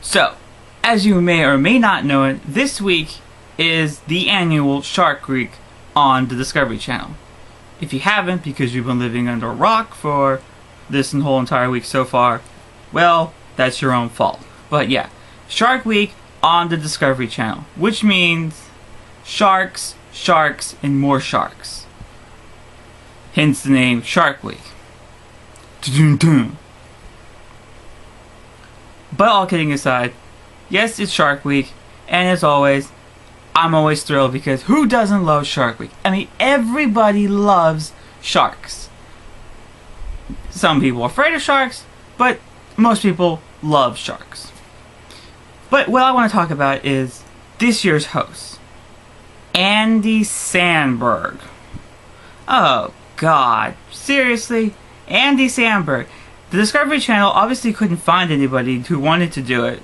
So, as you may or may not know it, this week is the annual Shark Week on the Discovery Channel. If you haven't, because you've been living under a rock for this whole entire week so far, well, that's your own fault. But yeah, Shark Week on the Discovery Channel, which means sharks, sharks, and more sharks. Hence the name Shark Week. But all kidding aside, yes, it's Shark Week, and as always, I'm always thrilled because who doesn't love Shark Week? I mean, everybody loves sharks. Some people are afraid of sharks, but most people love sharks. But what I want to talk about is this year's host, Andy Samberg. Oh God, seriously? Andy Samberg. The Discovery Channel obviously couldn't find anybody who wanted to do it,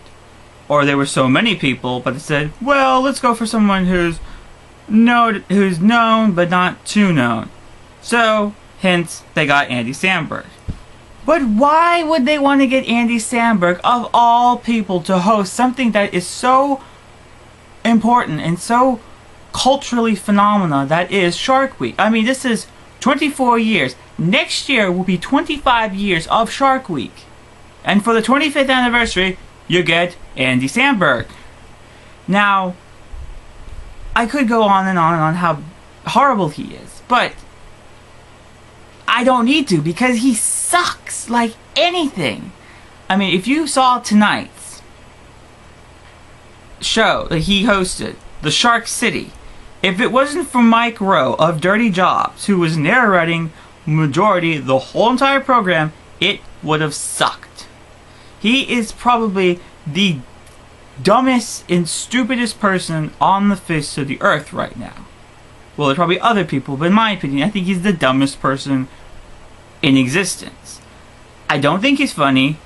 or there were so many people, but they said, well, let's go for someone who's known but not too known. So, hence, they got Andy Samberg. But why would they want to get Andy Samberg, of all people, to host something that is so important and so culturally phenomenal that is Shark Week? I mean, this is 24 years. Next year will be 25 years of Shark Week. And for the 25th anniversary, you get Andy Samberg. Now, I could go on and on and on how horrible he is, but I don't need to because he sucks like anything. I mean, if you saw tonight's show that he hosted, The Shark City, if it wasn't for Mike Rowe of Dirty Jobs, who was narrating majority the whole entire program, it would have sucked. He is probably the dumbest and stupidest person on the face of the earth right now. Well, there's probably other people, but in my opinion, I think he's the dumbest person in existence. I don't think he's funny.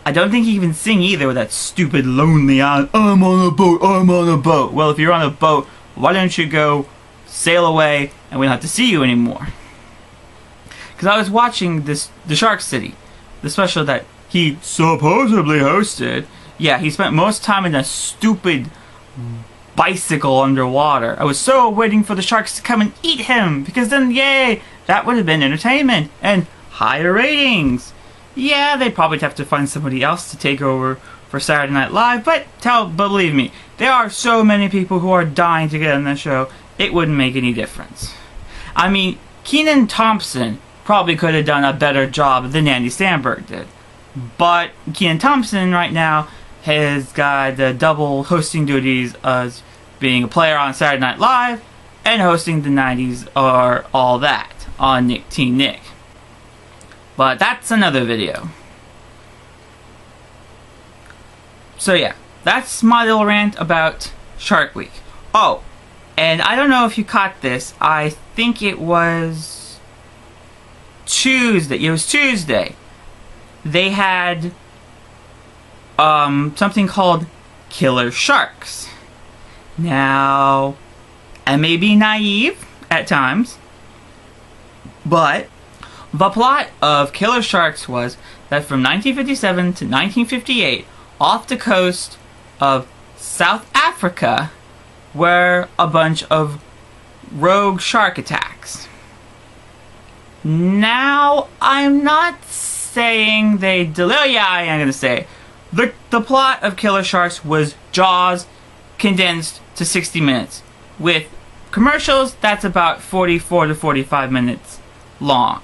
I don't think he can sing either with that stupid lonely I'm on a boat, I'm on a boat. Well, if you're on a boat, why don't you go sail away and we don't have to see you anymore? Because I was watching The Shark City, the special that he supposedly hosted. Yeah, he spent most time in a stupid bicycle underwater. I was so waiting for the sharks to come and eat him, because then, yay, that would have been entertainment and higher ratings. Yeah, they'd probably have to find somebody else to take over for Saturday Night Live, but believe me, there are so many people who are dying to get on that show, it wouldn't make any difference. I mean, Kenan Thompson probably could have done a better job than Andy Samberg did. But Kenan Thompson right now has got the double hosting duties as being a player on Saturday Night Live and hosting the 90s or All That on Teen Nick. But that's another video. So yeah, that's my little rant about Shark Week. Oh, and I don't know if you caught this. I think it was Tuesday. It was Tuesday. They had something called Killer Sharks. Now, I may be naive at times, but the plot of Killer Sharks was that from 1957 to 1958, off the coast of South Africa, were a bunch of rogue shark attacks. Now, I'm not saying they yeah, I am going to say the plot of Killer Sharks was Jaws condensed to 60 minutes. With commercials, that's about 44 to 45 minutes long.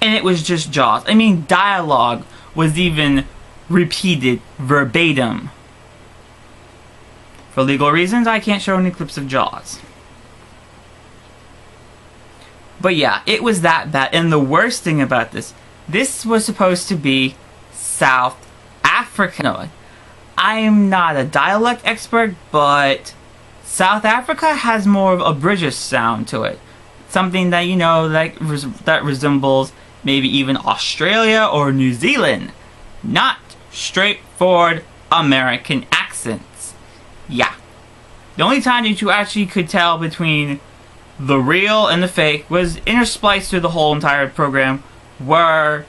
And it was just Jaws. I mean, dialogue was even repeated verbatim. For legal reasons, I can't show any clips of Jaws. But yeah, it was that bad. And the worst thing about this was supposed to be South Africa. No, I'm not a dialect expert, but South Africa has more of a British sound to it. Something that, you know, that resembles maybe even Australia or New Zealand. Not straightforward American accents. Yeah. The only time that you actually could tell between the real and the fake was interspliced through the whole entire program were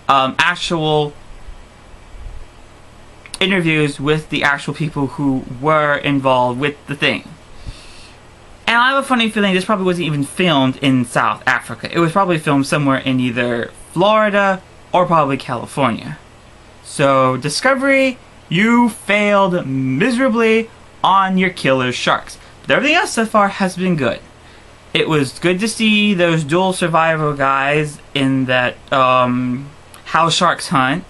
actual interviews with the actual people who were involved with the thing. And I have a funny feeling this probably wasn't even filmed in South Africa. It was probably filmed somewhere in either Florida or probably California. So, Discovery, you failed miserably on your killer sharks. But everything else so far has been good. It was good to see those dual survival guys in that How Sharks Hunt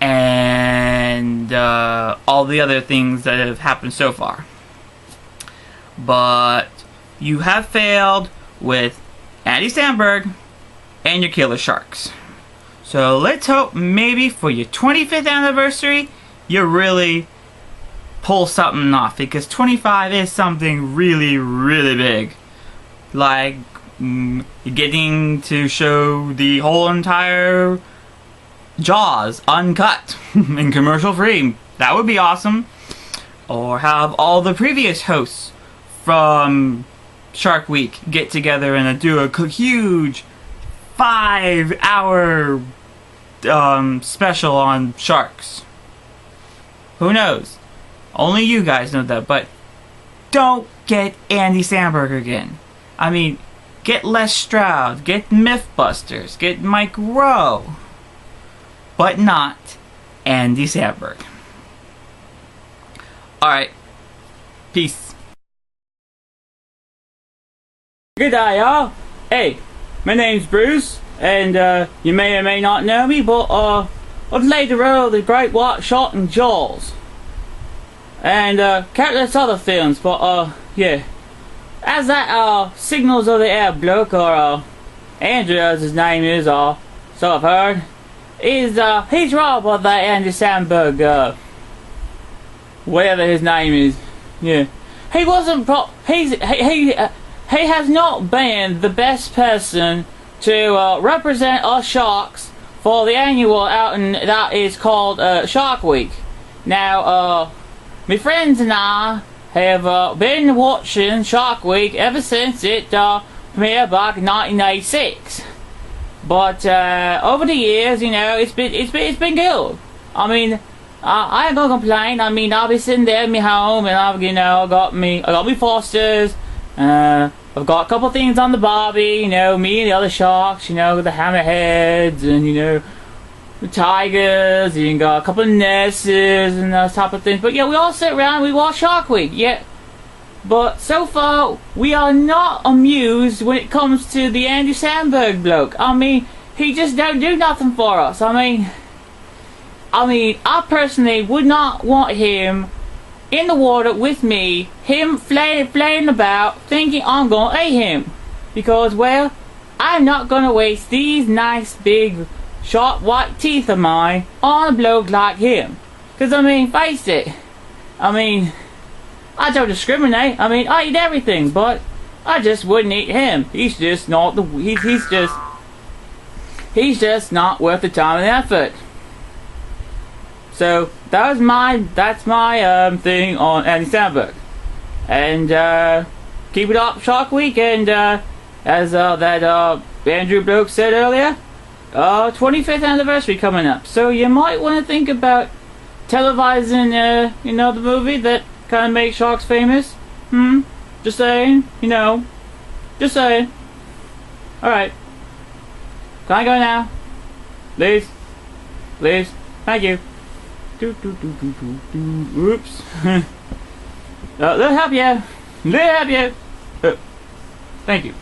and all the other things that have happened so far. But you have failed with Andy Samberg and your killer sharks. So let's hope maybe for your 25th anniversary you really pull something off, because 25 is something really, really big. Like getting to show the whole entire Jaws uncut and commercial free. That would be awesome. Or have all the previous hosts from Shark Week get together and do a huge 5-hour special on sharks. Who knows? Only you guys know that, but don't get Andy Samberg again. I mean, get Les Stroud, get Mythbusters, get Mike Rowe, but not Andy Samberg. Alright, peace. Good day, y'all. Hey, my name's Bruce, and you may or may not know me, but I've laid the role of the Great White Shark in Jaws. And countless other films, but yeah. As that Signals of the Air bloke, or Andrew as his name is, so I've heard, he's robbed by that Andy Samberg, whatever his name is. Yeah. He wasn't he has not been the best person to represent us sharks for the annual outing that is called Shark Week. Now, my friends and I have been watching Shark Week ever since it premiered back in 1986. But over the years, you know, it's been good. I mean, I ain't gonna complain. I mean, I'll be sitting there in my home, and I got me Fosters. I've got a couple things on the Barbie. You know, me and the other sharks. You know, the hammerheads, and you know, the tigers. You got a couple of nesses and those type of things. But yeah, we all sit around. We watch Shark Week. Yeah. But so far, we are not amused when it comes to the Andy Samberg bloke. I mean, he just don't do nothing for us. I mean, I personally would not want him in the water with me, him flaying about, thinking I'm gonna eat him. Because, well, I'm not gonna waste these nice big sharp white teeth of mine on a bloke like him. Because, I mean, face it, I mean, I don't discriminate. I mean, I eat everything, but I just wouldn't eat him. He's just not he's just not worth the time and effort. So that's my thing on Andy Samberg. And keep it up, Shark Week. And as that Andrew bloke said earlier, 25th anniversary coming up. So you might want to think about televising, you know, the movie that kind of make sharks famous. Just saying, you know. Just saying. Alright. Can I go now? Please? Please? Thank you. Oops. They'll help you. They'll help you. Thank you.